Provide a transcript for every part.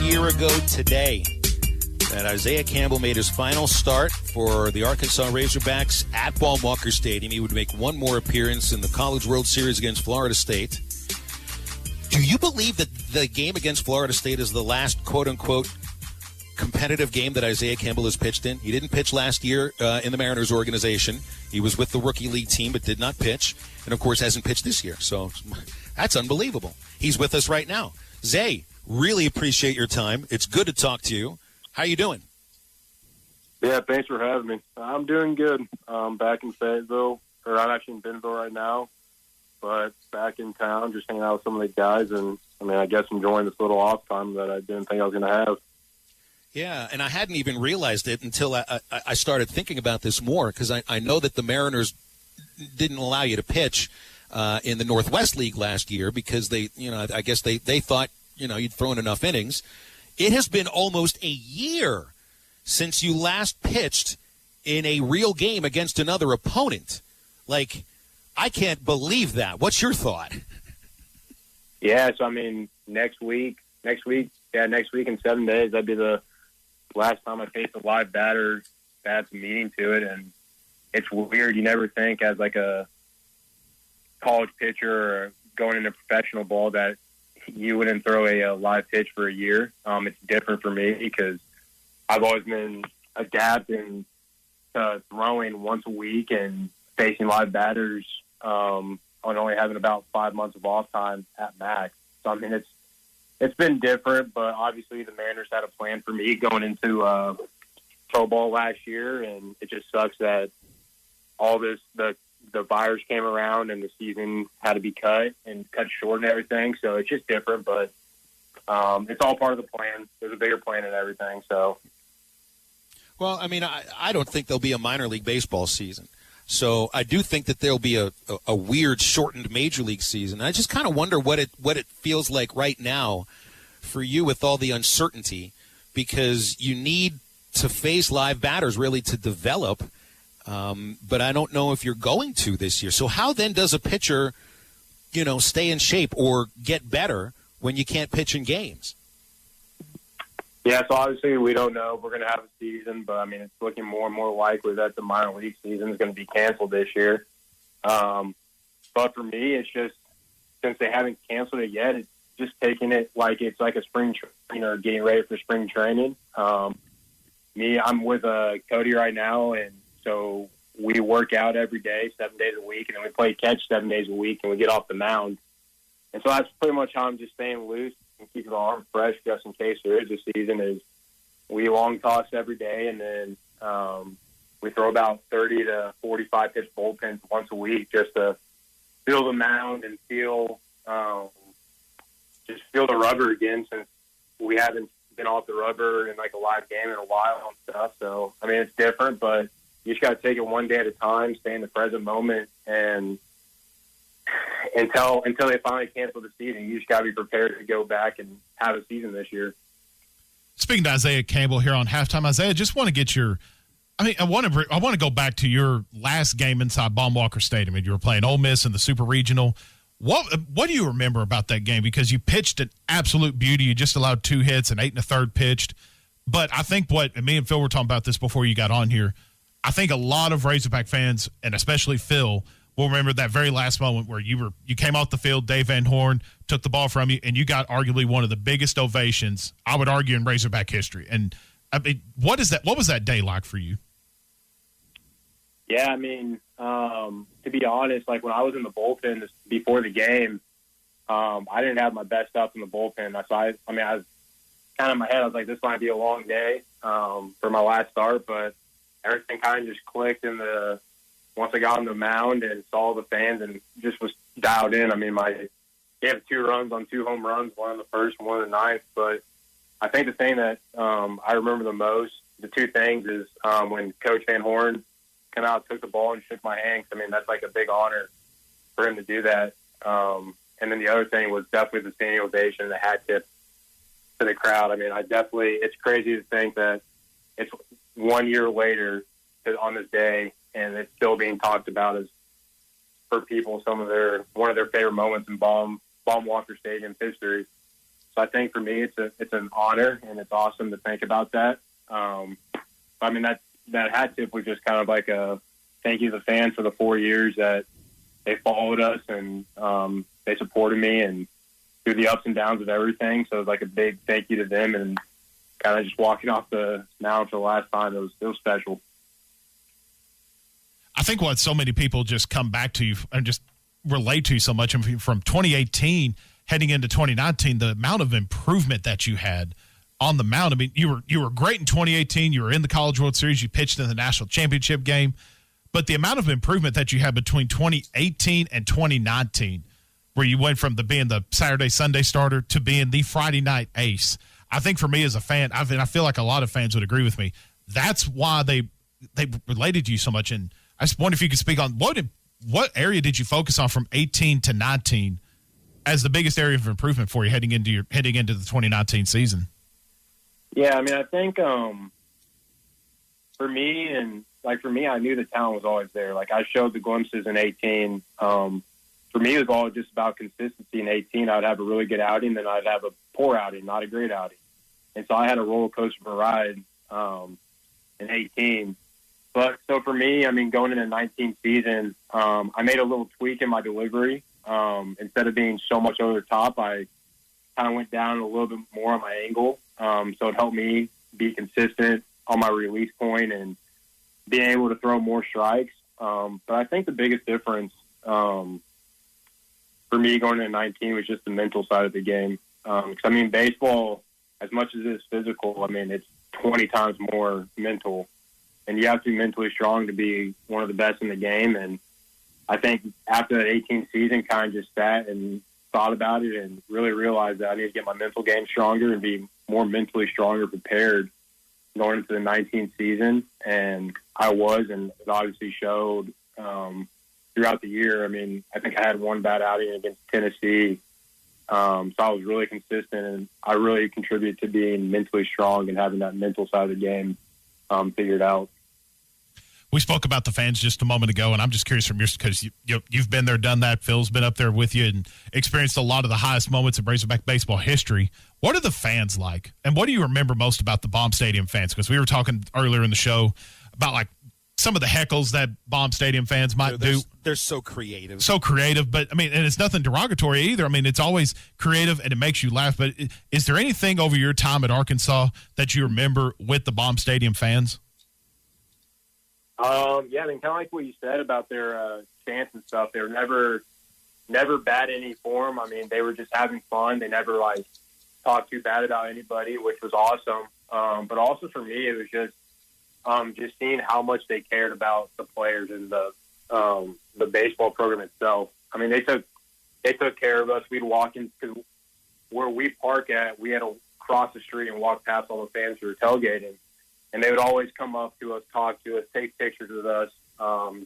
year ago today that Isaiah Campbell made his final start for the Arkansas Razorbacks at Baum-Walker Stadium. He would make one more appearance in the College World Series against Florida State. Do you believe that the game against Florida State is the last, quote-unquote, competitive game that Isaiah Campbell has pitched in? He didn't pitch last year in the Mariners organization. He was with the rookie league team but did not pitch, and, of course, hasn't pitched this year. So that's unbelievable. He's with us right now. Zay, really appreciate your time. It's good to talk to you. How you doing? Yeah, thanks for having me. I'm doing good. Back in Fayetteville, or I'm actually in Bentonville right now, but back in town, just hanging out with some of the guys, and I guess enjoying this little off time that I didn't think I was going to have. Yeah, and I hadn't even realized it until I started thinking about this more, because I know that the Mariners didn't allow you to pitch in the Northwest League last year because they thought you'd thrown enough innings. It has been almost a year since you last pitched in a real game against another opponent. Like, I can't believe that. What's your thought? Yeah, so next week in 7 days, that'd be the last time I faced a live batter. That's a meaning to it, and it's weird. You never think as like a college pitcher or going into professional ball that you wouldn't throw a live pitch for a year. It's different for me because I've always been adapting to throwing once a week and facing live batters on only having about 5 months of off time at max. So, it's been different, but obviously the Mariners had a plan for me going into pro ball last year, and it just sucks that all this, the virus came around and the season had to be cut short and everything. So it's just different, but it's all part of the plan. There's a bigger plan and everything. So, well, I don't think there'll be a minor league baseball season. So I do think that there'll be a weird shortened major league season. I just kind of wonder what it feels like right now for you with all the uncertainty, because you need to face live batters really to develop. But I don't know if you're going to this year. So how then does a pitcher, stay in shape or get better when you can't pitch in games? Yeah, so obviously we don't know if we're going to have a season, but it's looking more and more likely that the minor league season is going to be canceled this year. But for me, it's just, since they haven't canceled it yet, it's just taking it like it's like a spring training or getting ready for spring training. I'm with Cody right now, and so we work out every day, 7 days a week, and then we play catch 7 days a week, and we get off the mound. And so that's pretty much how I'm just staying loose and keeping the arm fresh just in case there is a season. Is we long toss every day, and then we throw about 30 to 45 pitch bullpens once a week just to feel the mound and feel the rubber again, since we haven't been off the rubber in like a live game in a while and stuff. So, it's different, but you just got to take it one day at a time, stay in the present moment, and until they finally cancel the season, you just got to be prepared to go back and have a season this year. Speaking to Isaiah Campbell here on Halftime, Isaiah, just want to get your I want to go back to your last game inside Baum-Walker Stadium. You were playing Ole Miss in the Super Regional. What do you remember about that game? Because you pitched an absolute beauty. You just allowed 2 hits and 8 1/3 pitched. But I think and me and Phil were talking about this before you got on here, I think a lot of Razorback fans, and especially Phil, will remember that very last moment where you came off the field, Dave Van Horn took the ball from you, and you got arguably one of the biggest ovations, I would argue, in Razorback history. And what was that day like for you? Yeah, to be honest, like when I was in the bullpen before the game, I didn't have my best stuff in the bullpen. I was kind of in my head, I was like, this might be a long day for my last start, but everything kind of just clicked once I got on the mound and saw the fans and just was dialed in. They have 2 runs on 2 home runs, one in the first and one in the ninth. But I think the thing that I remember the most, the 2 things, is when Coach Van Horn came out, took the ball, and shook my hand. That's like a big honor for him to do that. And then the other thing was definitely the standing ovation and the hat tip to the crowd. It's crazy to think that it's 1 year later on this day, and it's still being talked about as, for people, one of their favorite moments in Baum-Walker Stadium's history. So I think for me, it's an honor, and it's awesome to think about that. I mean, that hat tip was just kind of like a thank you to the fans for the 4 years that they followed us and they supported me and through the ups and downs of everything. So it was like a big thank you to them, and kind of just walking off the mound for the last time, it was special. I think what so many people just come back to you and just relate to you so much from 2018 heading into 2019, the amount of improvement that you had on the mound. I mean, you were great in 2018. You were in the College World Series. You pitched in the national championship game. But the amount of improvement that you had between 2018 and 2019, where you went from being the Saturday, Sunday starter to being the Friday night ace, I think for me as a fan, I feel like a lot of fans would agree with me. That's why they related to you so much. And I just wonder if you could speak on what area did you focus on from 18 to 19 as the biggest area of improvement for you heading into the 2019 season? Yeah, I mean, I think for me, I knew the talent was always there. Like, I showed the glimpses in 18. For me, it was all just about consistency. In 18, I'd have a really good outing, then I'd have a poor outing, not a great outing. And so I had a roller coaster of a ride in 18. But so for me, I mean, going into the 19 season, I made a little tweak in my delivery. Instead of being so much over the top, I kind of went down a little bit more on my angle. So it helped me be consistent on my release point and being able to throw more strikes. But I think the biggest difference for me going into 19 was just the mental side of the game. Because, I mean, baseball, as much as it is physical, I mean, it's 20 times more mental. And you have to be mentally strong to be one of the best in the game. And I think after that 18 season, kind of just sat and thought about it and really realized that I need to get my mental game stronger and be more mentally stronger prepared going into the 19 season. And I was, and it obviously showed throughout the year. I mean, I think I had one bad outing against Tennessee. So I was really consistent, and I really contributed to being mentally strong and having that mental side of the game figured out. We spoke about the fans just a moment ago, and I'm just curious from yours because you've been there, done that. Phil's been up there with you and experienced a lot of the highest moments in Razorback baseball history. What are the fans like, and what do you remember most about the Baum Stadium fans? Because we were talking earlier in the show about like some of the heckles that Baum Stadium fans might do. They're so creative. But I mean, and it's nothing derogatory either. I mean, it's always creative and it makes you laugh. But is there anything over your time at Arkansas that you remember with the Baum Stadium fans? Yeah, I mean, kind of like what you said about their chants and stuff. They were never bad in any form. I mean, they were just having fun. They never like talked too bad about anybody, which was awesome. But also for me, it was just seeing how much they cared about the players and the baseball program itself. I mean, they took care of us. We'd walk in because where we park at, we had to cross the street and walk past all the fans who were tailgating. And they would always come up to us, talk to us, take pictures with us,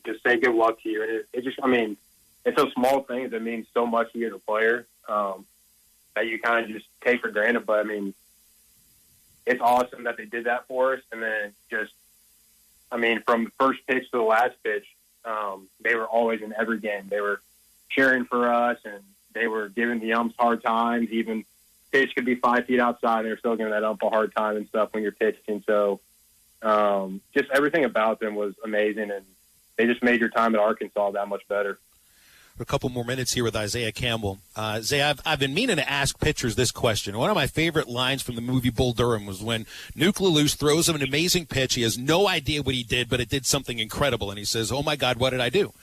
just say good luck to you. And it just, I mean, it's those small things that mean so much to you as a player that you kind of just take for granted. But, I mean, it's awesome that they did that for us. And then just, I mean, from the first pitch to the last pitch, they were always in every game. They were cheering for us, and they were giving the umps hard times. Even pitch could be 5 feet outside, and they're still giving that ump a hard time and stuff when you're pitching. So, just everything about them was amazing, and they just made your time at Arkansas that much better. A couple more minutes here with Isaiah Campbell. Isaiah, I've been meaning to ask pitchers this question. One of my favorite lines from the movie Bull Durham was when Nuke LaLuz throws him an amazing pitch. He has no idea what he did, but it did something incredible, and he says, "Oh my God, what did I do?"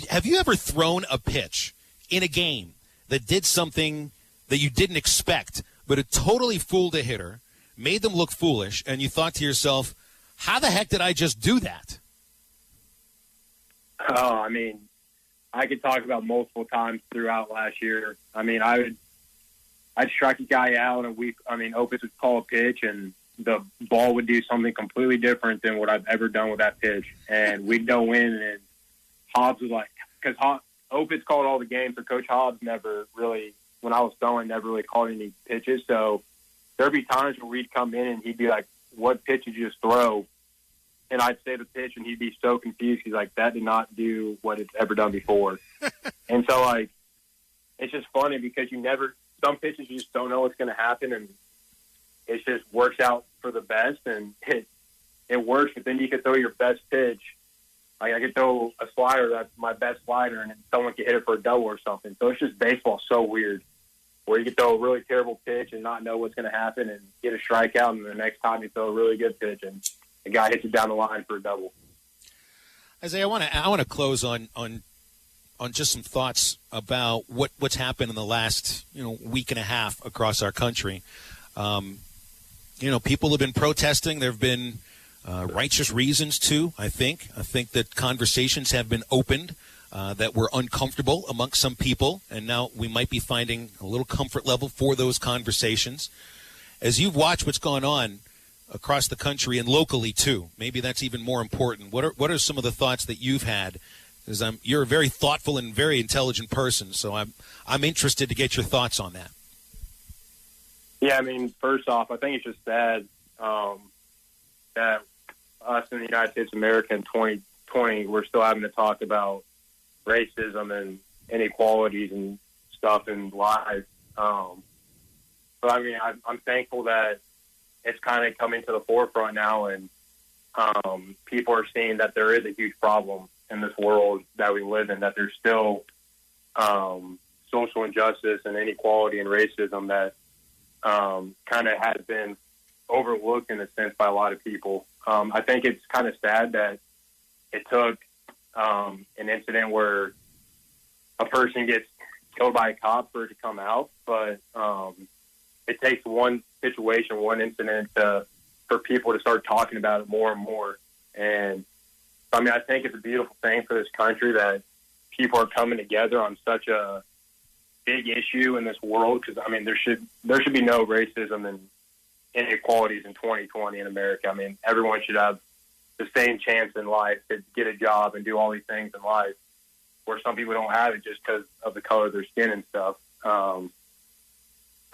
Have you ever thrown a pitch in a game that did something that you didn't expect, but it totally fooled a hitter, made them look foolish, and you thought to yourself, how the heck did I just do that? Oh, I mean, I could talk about multiple times throughout last year. I mean, I'd strike a guy out, and Opus would call a pitch, and the ball would do something completely different than what I've ever done with that pitch. And we'd go in, and Hobbs was like, because Opus called all the games, so Coach Hobbs never really, when I was throwing, never really called any pitches. So there'd be times where we'd come in, and he'd be like, "What pitch did you just throw?" And I'd say the pitch, and he'd be so confused. He's like, "That did not do what it's ever done before." And so, like, it's just funny because you never some pitches you just don't know what's going to happen, and it just works out for the best, and it works. But then you could throw your best pitch. Like I could throw a slider that's my best slider, and someone could hit it for a double or something. So it's just baseball so weird, where you could throw a really terrible pitch and not know what's going to happen and get a strikeout, and the next time you throw a really good pitch and the guy hits it down the line for a double. Isaiah, I want to close on just some thoughts about what's happened in the last week and a half across our country. People have been protesting. There have been righteous reasons too. I think that conversations have been opened that were uncomfortable amongst some people, and now we might be finding a little comfort level for those conversations. As you've watched what's gone on across the country and locally too, maybe that's even more important. What are some of the thoughts that you've had? Because you're a very thoughtful and very intelligent person, so I'm interested to get your thoughts on that. Yeah, I mean, first off, I think it's just sad that us in the United States of America in 2020, we're still having to talk about racism and inequalities and stuff in life. But I mean, I'm thankful that it's kind of coming to the forefront now, and people are seeing that there is a huge problem in this world that we live in, that there's still social injustice and inequality and racism that kind of has been overlooked in a sense by a lot of people. I think it's kind of sad that it took an incident where a person gets killed by a cop for it to come out, but it takes one situation, one incident for people to start talking about it more and more. And I mean, I think it's a beautiful thing for this country that people are coming together on such a big issue in this world, because I mean, there should be no racism and inequalities in 2020 in America. I mean, everyone should have the same chance in life to get a job and do all these things in life, where some people don't have it just because of the color of their skin and stuff. But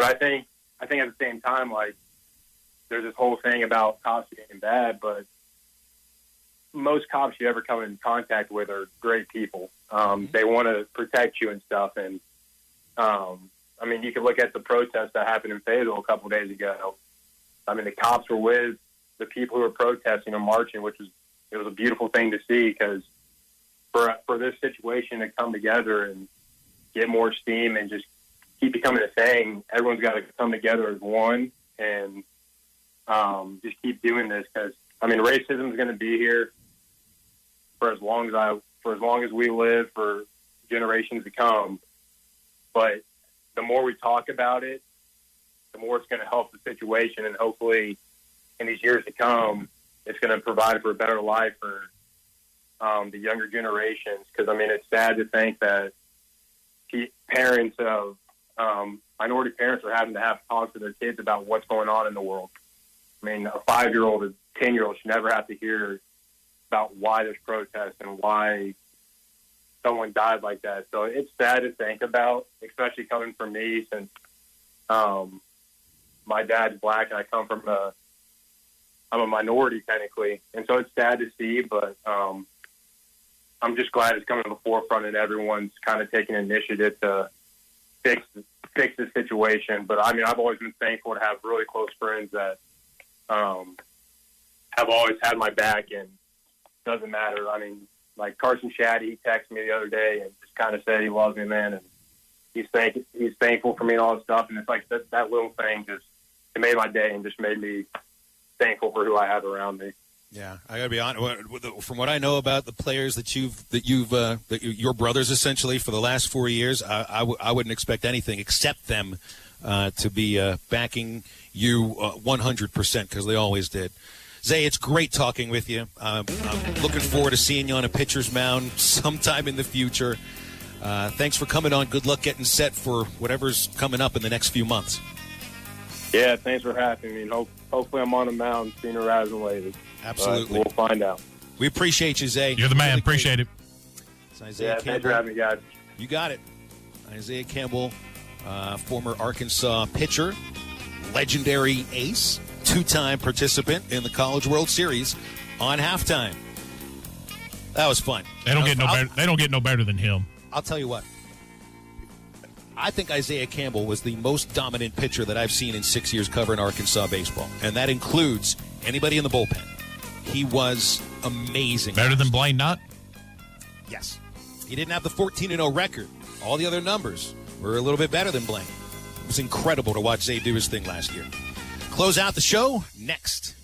I think at the same time, like, there's this whole thing about cops getting bad, but most cops you ever come in contact with are great people. They want to protect you and stuff. And I mean, you can look at the protest that happened in Fayetteville a couple of days ago. I mean, the cops were with the people who were protesting and marching, it was a beautiful thing to see, because for this situation to come together and get more steam and just keep becoming a thing, everyone's got to come together as one and just keep doing this, because I mean, racism is going to be here for as long as we live, for generations to come. But the more we talk about it, the more it's going to help the situation, and hopefully in these years to come, it's going to provide for a better life for the younger generations. Because I mean, it's sad to think that parents of minority parents are having to have talks with their kids about what's going on in the world. I mean, a 5-year-old or 10-year-old should never have to hear about why there's protests and why someone died like that. So it's sad to think about, especially coming from me, since my dad's black and I come from I'm a minority technically. And so it's sad to see, but I'm just glad it's coming to the forefront and everyone's kind of taking initiative to fix the situation. But I mean, I've always been thankful to have really close friends that have always had my back, and doesn't matter. I mean, like Carson Shaddy, he texted me the other day and just kind of said he loves me, man, and he's thankful for me and all this stuff. And it's like that little thing it made my day and just made me thankful for who I have around me. Yeah, I gotta be honest. From what I know about the players that your brothers essentially for the last 4 years, I wouldn't expect anything except them to be backing you 100%, because they always did. Zay, it's great talking with you. I'm looking forward to seeing you on a pitcher's mound sometime in the future. Thanks for coming on. Good luck getting set for whatever's coming up in the next few months. Yeah, thanks for having me. Hopefully I'm on the mound sooner rather than later. Absolutely. We'll find out. We appreciate you, Zay. You're the man. Really appreciate it. It's Isaiah Campbell. Thanks for having me, guys. You got it. Isaiah Campbell, former Arkansas pitcher, legendary ace, two-time participant in the College World Series on Halftime. That was fun. They don't get no better than him. I'll tell you what. I think Isaiah Campbell was the most dominant pitcher that I've seen in 6 years covering Arkansas baseball, and that includes anybody in the bullpen. He was amazing. Better than Blaine Knott? Yes. He didn't have the 14-0 record. All the other numbers were a little bit better than Blaine. It was incredible to watch Zay do his thing last year. Close out the show next.